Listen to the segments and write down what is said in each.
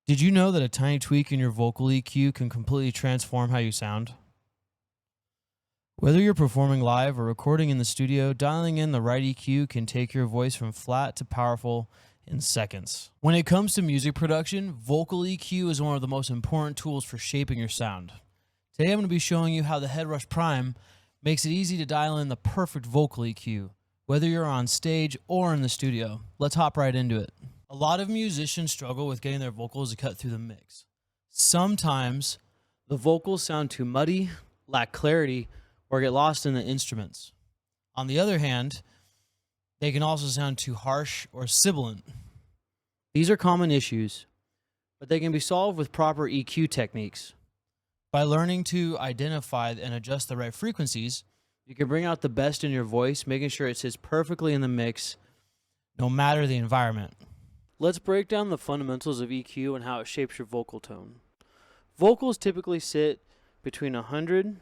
Did you know that a tiny tweak in your vocal EQ can completely transform how you sound? Whether you're performing live or recording in the studio, dialing in the right EQ can take your voice from flat to powerful in seconds. When it comes to music production, vocal EQ is one of the most important tools for shaping your sound. Today I'm going to be showing you how the Headrush Prime makes it easy to dial in the perfect vocal EQ, whether you're on stage or in the studio. Let's hop right into it. A lot of musicians struggle with getting their vocals to cut through the mix. Sometimes the vocals sound too muddy, lack clarity, or get lost in the instruments. On the other hand, they can also sound too harsh or sibilant. These are common issues, but they can be solved with proper EQ techniques. By learning to identify and adjust the right frequencies, you can bring out the best in your voice, making sure it sits perfectly in the mix, no matter the environment. Let's break down the fundamentals of EQ and how it shapes your vocal tone. Vocals typically sit between 100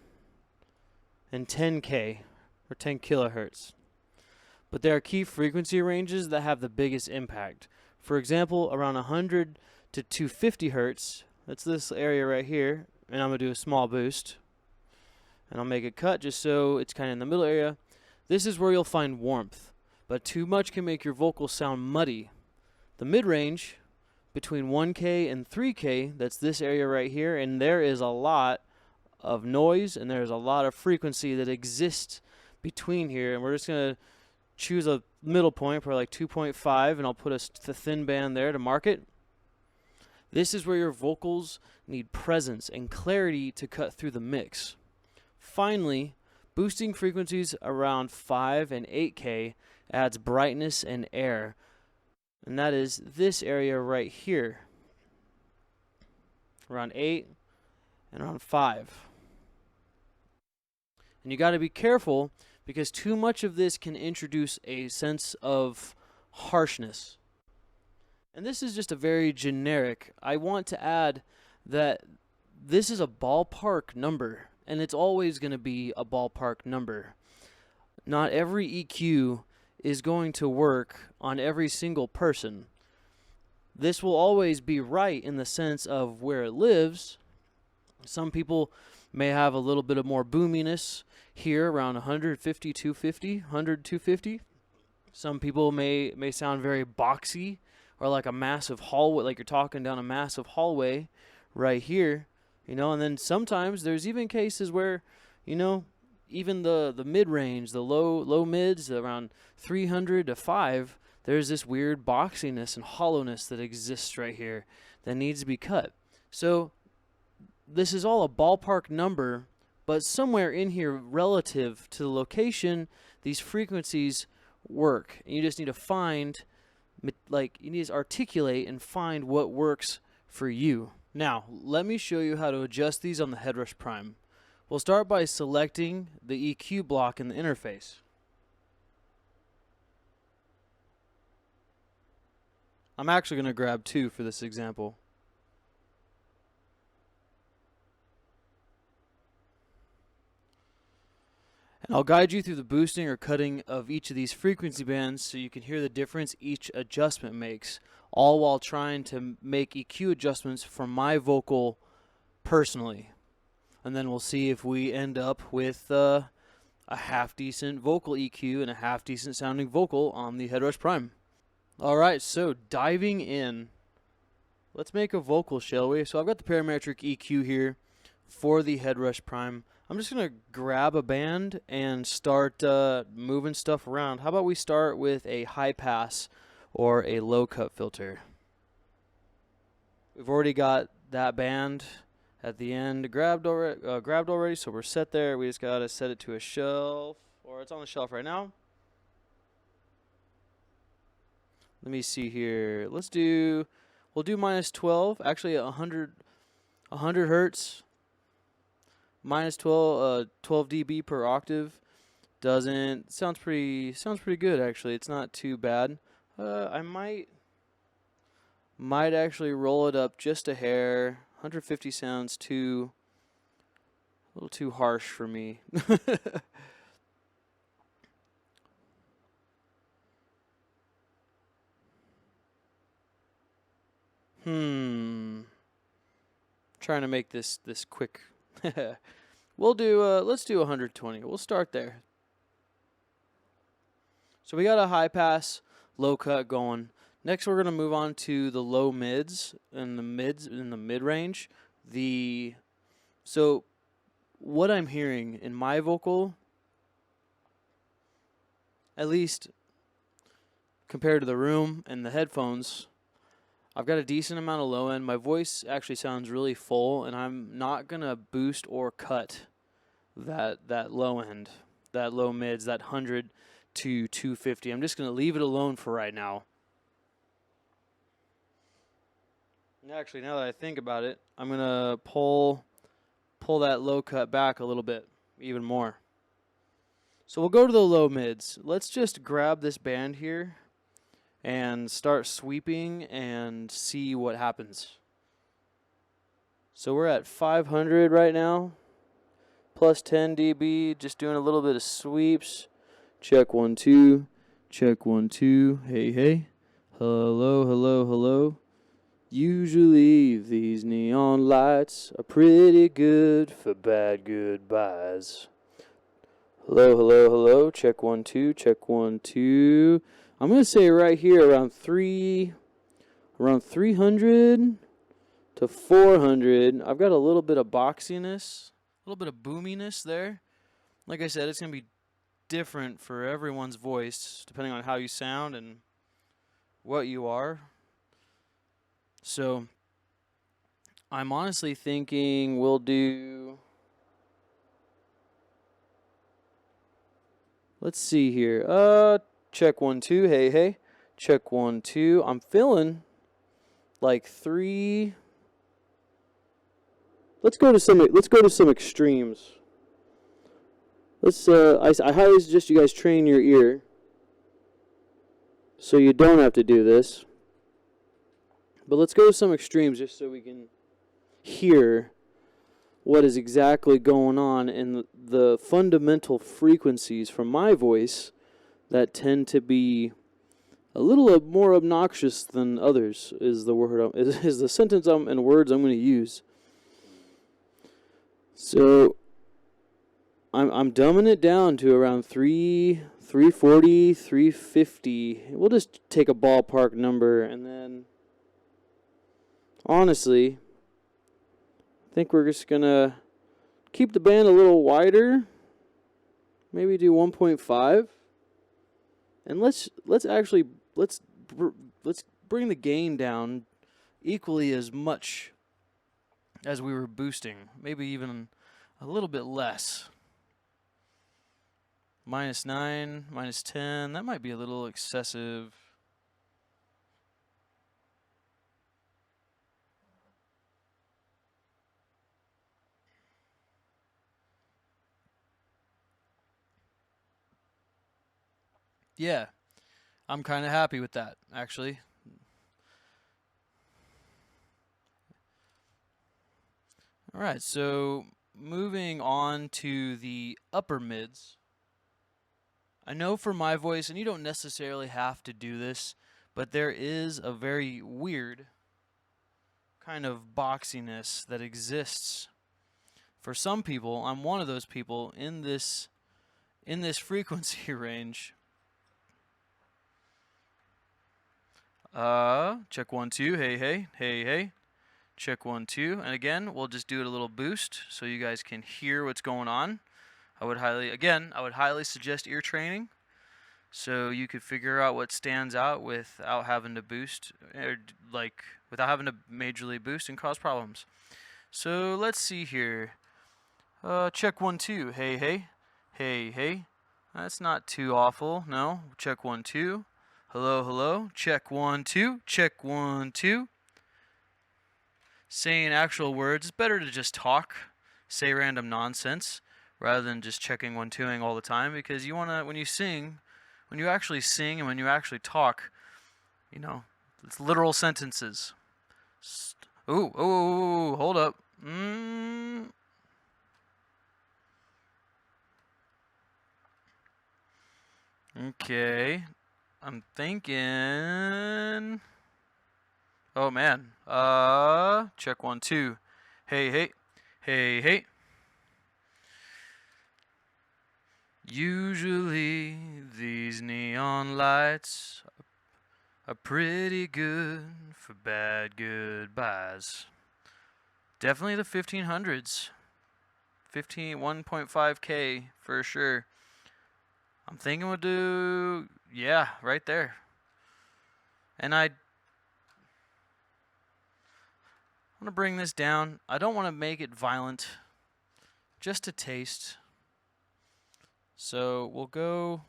and 10K, or 10 kilohertz. But there are key frequency ranges that have the biggest impact. For example, around 100 to 250 hertz, that's this area right here, and I'm going to do a small boost. And I'll make it cut just so it's kind of in the middle area. This is where you'll find warmth, but too much can make your vocals sound muddy. The mid-range, between 1K and 3K, that's this area right here, and there is a lot of noise and there's a lot of frequency that exists between here, and we're just going to choose a middle point for like 2.5, and I'll put a thin band there to mark it. This is where your vocals need presence and clarity to cut through the mix. Finally, boosting frequencies around 5 and 8K adds brightness and air, and that is this area right here, around 8 and around 5. And you got to be careful because too much of this can introduce a sense of harshness. And this is just a very generic. I want to add that this is a ballpark number, and it's always going to be a ballpark number. Not every EQ is going to work on every single person. This will always be right in the sense of where it lives. Some people may have a little bit of more boominess here around 150, 250, 100, 250. Some people may sound very boxy or like a massive hallway, like you're talking down a massive hallway right here, you know. And then sometimes there's even cases where, you know, even the mid-range, the low mids, around 300 to 5, there's this weird boxiness and hollowness that exists right here that needs to be cut. So this is all a ballpark number, but somewhere in here relative to the location, these frequencies work. And you just need to find, like, you need to articulate and find what works for you. Now, let me show you how to adjust these on the Headrush Prime. We'll start by selecting the EQ block in the interface. I'm actually going to grab 2 for this example. And I'll guide you through the boosting or cutting of each of these frequency bands so you can hear the difference each adjustment makes, all while trying to make EQ adjustments for my vocal personally. And then we'll see if we end up with a half-decent vocal EQ and a half-decent sounding vocal on the Headrush Prime. Alright, so diving in, let's make a vocal, shall we? So I've got the parametric EQ here for the Headrush Prime. I'm just going to grab a band and start moving stuff around. How about we start with a high pass or a low cut filter? We've already got that band at the end grabbed already, so we're set there. We just got to set it to a shelf, or it's on the shelf right now. Let me see here. We'll do -12, actually 100 hertz. Minus 12 dB per octave sounds pretty good actually. It's not too bad. I might actually roll it up just a hair. 150 sounds a little too harsh for me. trying to make this quick. We'll do let's do 120. We'll start there. So we got a high pass, low cut going. Next we're going to move on to the low mids and the mid range. So what I'm hearing in my vocal, at least compared to the room and the headphones, I've got a decent amount of low end. My voice actually sounds really full, and I'm not going to boost or cut that low end, that low mids, that 100 to 250. I'm just going to leave it alone for right now. And actually, now that I think about it, I'm going to pull that low cut back a little bit, even more. So we'll go to the low mids. Let's just grab this band here and start sweeping and see what happens. So we're at 500 right now, plus 10 dB, just doing a little bit of sweeps. Check 1 2, check 1 2. Hey hey, hello hello hello. Usually these neon lights are pretty good for bad goodbyes. Hello hello hello. Check 1 2, check 1 2. I'm going to say right here around 300 to 400. I've got a little bit of boxiness, a little bit of boominess there. Like I said, it's going to be different for everyone's voice depending on how you sound and what you are. So I'm honestly thinking we'll do, let's see here. Check 1 2. Hey hey. Check 1 2. I'm feeling like 3. Let's go to some extremes. I highly suggest you guys train your ear so you don't have to do this. But let's go to some extremes just so we can hear what is exactly going on in the fundamental frequencies from my voice that tend to be a little more obnoxious than others is the word is the sentence and words I'm going to use. So I'm dumbing it down to around 340, 350. We'll just take a ballpark number, and then honestly, I think we're just gonna keep the band a little wider. Maybe do 1.5. And let's bring the gain down equally as much as we were boosting, maybe even a little bit less. -9, -10, that might be a little excessive. Yeah, I'm kind of happy with that, actually. All right, so moving on to the upper mids. I know for my voice, and you don't necessarily have to do this, but there is a very weird kind of boxiness that exists. For some people, I'm one of those people in this frequency range. Check 1 2. Hey hey. Hey hey. Check 1 2. And again, we'll just do it a little boost so you guys can hear what's going on. I would highly suggest ear training so you could figure out what stands out without having to boost, or without having to majorly boost and cause problems. So let's see here. Check 1 2. Hey hey. Hey hey. That's not too awful. No. Check 1 2. Hello hello. Check 1 2. Check 1 2. Saying actual words, it's better to just talk, say random nonsense, rather than just checking 1 2ing all the time, because you want to, when you actually sing and when you actually talk, you know, it's literal sentences. Ooh, hold up. Okay, I'm thinking. Oh man. Check 1 2. Hey, hey, hey, hey. Usually these neon lights are pretty good for bad goodbyes. Definitely the 1500s. 1.5K for sure. I'm thinking we'll do, yeah, right there. And I'm going to bring this down. I don't want to make it violent, just a taste. So we'll go,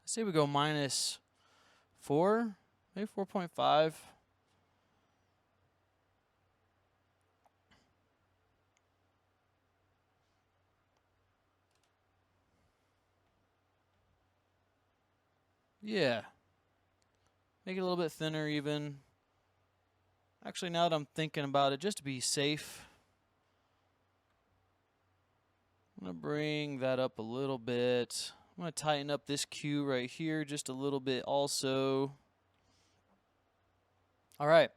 let's say we go -4, maybe 4.5. Yeah. Make it a little bit thinner even. Actually, now that I'm thinking about it, just to be safe, I'm going to bring that up a little bit. I'm going to tighten up this cue right here just a little bit also. All right.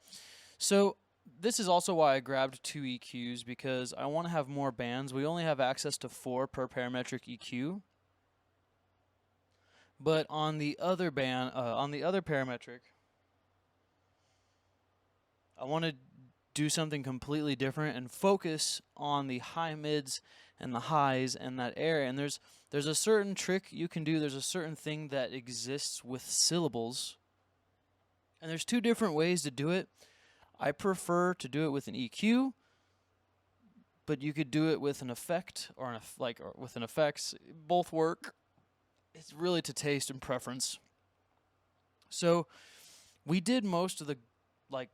So this is also why I grabbed 2 EQs, because I want to have more bands. We only have access to 4 per parametric EQ. But on the other parametric, I want to do something completely different and focus on the high mids and the highs and that area. And there's a certain trick you can do. There's a certain thing that exists with syllables. And there's 2 different ways to do it. I prefer to do it with an EQ, but you could do it with an effect or with an effects. Both work. It's really to taste and preference. So we did most of the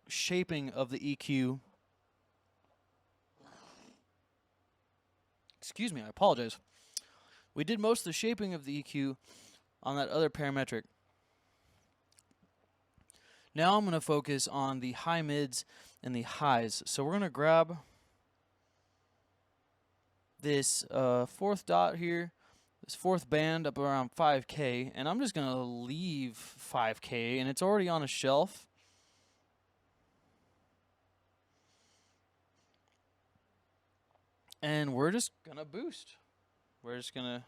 shaping of the EQ. Excuse me, I apologize. We did most of the shaping of the EQ on that other parametric. Now I'm going to focus on the high mids and the highs. So we're going to grab this 4th dot here, this 4th band up around 5K, and I'm just going to leave 5K, and it's already on a shelf. And we're just going to boost. We're just going to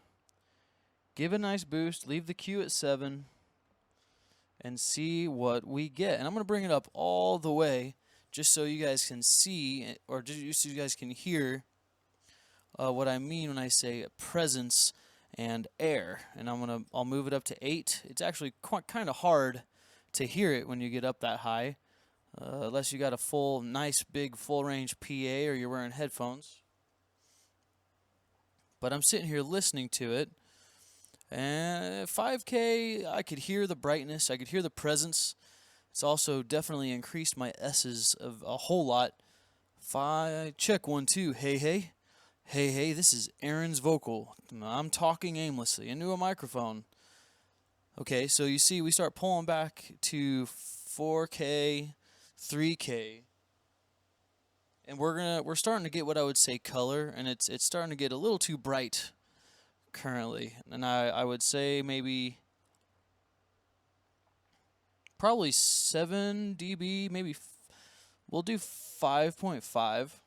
give a nice boost, leave the cue at 7, and see what we get. And I'm going to bring it up all the way just so you guys can see, or just so you guys can hear what I mean when I say presence and air. And I'll move it up to 8. It's actually kind of hard to hear it when you get up that high, unless you got a nice big full range PA or you're wearing headphones. But I'm sitting here listening to it, and 5K, I could hear the brightness, I could hear the presence. It's also definitely increased my S's of a whole lot. Check 1 2. Hey hey, hey hey. This is Aaron's vocal. I'm talking aimlessly into a microphone. Okay, so you see, we start pulling back to 4K, 3K. And we're starting to get what I would say color, and it's starting to get a little too bright currently. And I would say maybe probably 7 dB, maybe we'll do 5.5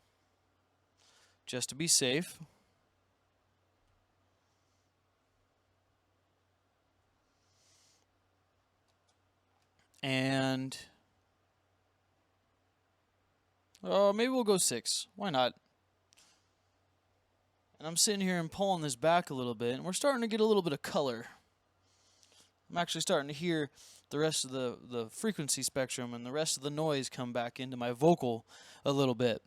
just to be safe. And maybe we'll go 6. Why not? And I'm sitting here and pulling this back a little bit, and we're starting to get a little bit of color. I'm actually starting to hear the rest of the frequency spectrum and the rest of the noise come back into my vocal a little bit.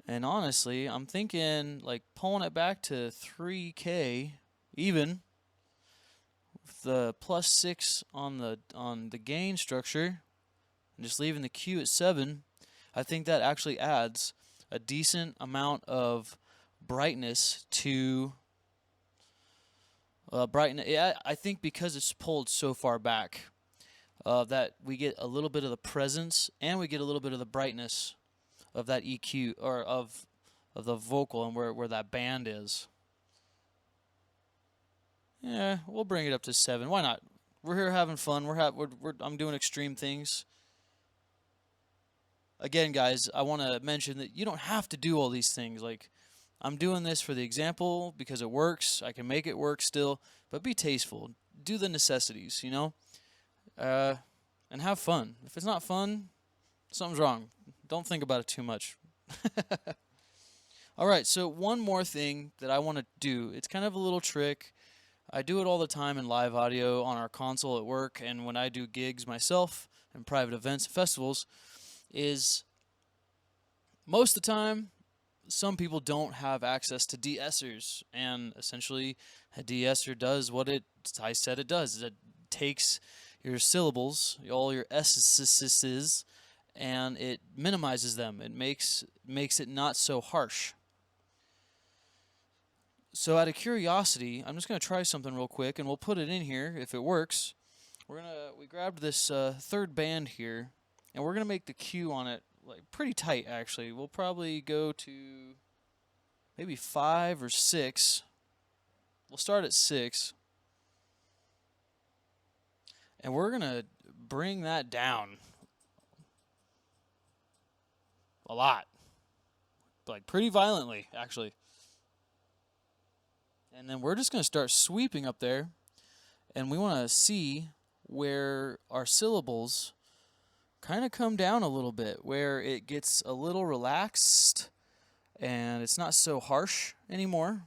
And honestly, I'm thinking like pulling it back to 3K even with the +6 on the gain structure and just leaving the Q at 7. I think that actually adds a decent amount of brightness to brightness. Yeah, I think because it's pulled so far back, that we get a little bit of the presence and we get a little bit of the brightness of that EQ or of the vocal and where that band is. Yeah, we'll bring it up to 7. Why not? We're here having fun. I'm doing extreme things. again, guys, I want to mention that you don't have to do all these things. Like, I'm doing this for the example because it works. I can make it work still, but be tasteful. Do the necessities, you know, and have fun. If it's not fun, something's wrong. Don't think about it too much. All right, so one more thing that I want to do. It's kind of a little trick. I do it all the time in live audio on our console at work, and when I do gigs myself and private events and festivals, is most of the time some people don't have access to de-essers, and essentially a de-esser does what I said it does. It takes your syllables, all your SSSSSSS, and it minimizes them. It makes it not so harsh. So out of curiosity, I'm just going to try something real quick, and we'll put it in here if it works. We grabbed this third band here, and we're going to make the Q on it like pretty tight, actually. We'll probably go to maybe 5 or 6. We'll start at 6. And we're going to bring that down a lot. Like pretty violently, actually. And then we're just going to start sweeping up there, and we want to see where our syllables kind of come down a little bit, where it gets a little relaxed and it's not so harsh anymore.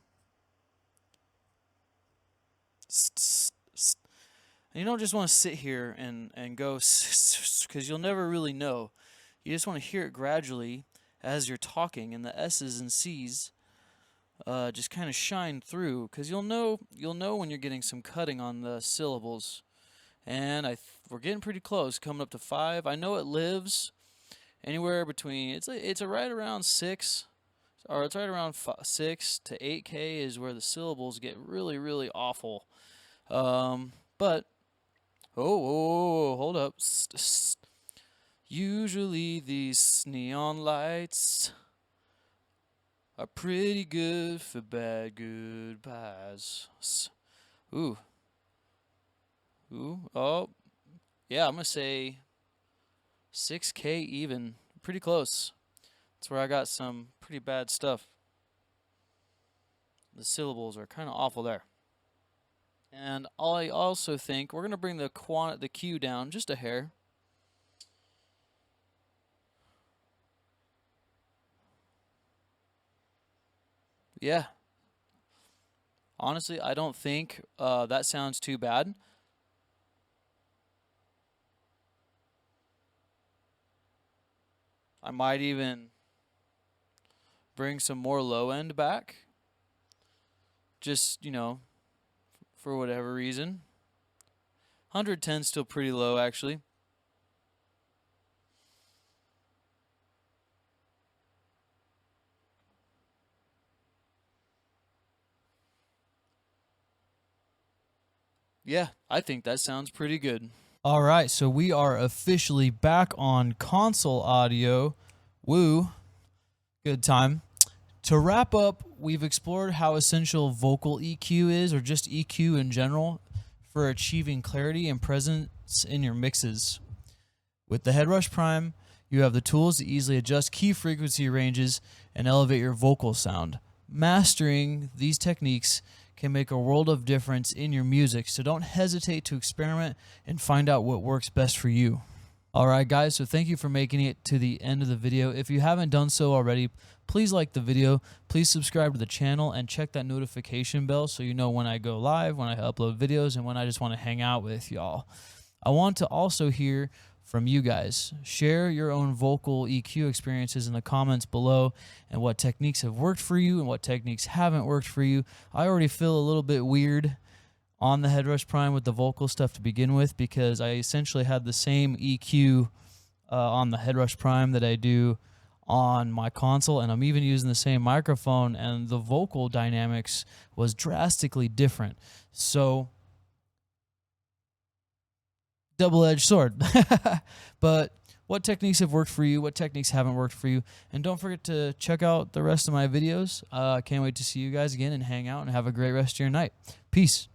And you don't just want to sit here and go, because you'll never really know. You just want to hear it gradually as you're talking, and the S's and C's just kind of shine through, because you'll know when you're getting some cutting on the syllables. And we're getting pretty close, coming up to 5. I know it lives anywhere between it's right around 6, or it's right around 6 to 8K is where the syllables get really, really awful. But hold up. Usually these neon lights are pretty good for bad goodbyes. Ooh, oh, yeah, I'm going to say 6K even. Pretty close. That's where I got some pretty bad stuff. The syllables are kind of awful there. And I also think we're going to bring the Q down just a hair. Yeah. Honestly, I don't think that sounds too bad. I might even bring some more low end back. Just, you know, for whatever reason. 110 is still pretty low, actually. Yeah, I think that sounds pretty good. All right, so we are officially back on console audio. Woo. Good time. To wrap up, we've explored how essential vocal EQ is, or just EQ in general, for achieving clarity and presence in your mixes. With the Headrush Prime, you have the tools to easily adjust key frequency ranges and elevate your vocal sound. Mastering these techniques can make a world of difference in your music, so don't hesitate to experiment and find out what works best for you. Alright guys, so thank you for making it to the end of the video. If you haven't done so already, please like the video, please subscribe to the channel, and check that notification bell so you know when I go live, when I upload videos, and when I just want to hang out with y'all. I want to also hear from you guys. Share your own vocal EQ experiences in the comments below, and what techniques have worked for you and what techniques haven't worked for you. I already feel a little bit weird on the Headrush Prime with the vocal stuff to begin with, because I essentially had the same EQ on the Headrush Prime that I do on my console, and I'm even using the same microphone, and the vocal dynamics was drastically different. So double-edged sword. But what techniques have worked for you, what techniques haven't worked for you, and don't forget to check out the rest of my videos. Can't wait to see you guys again and hang out and have a great rest of your night. Peace.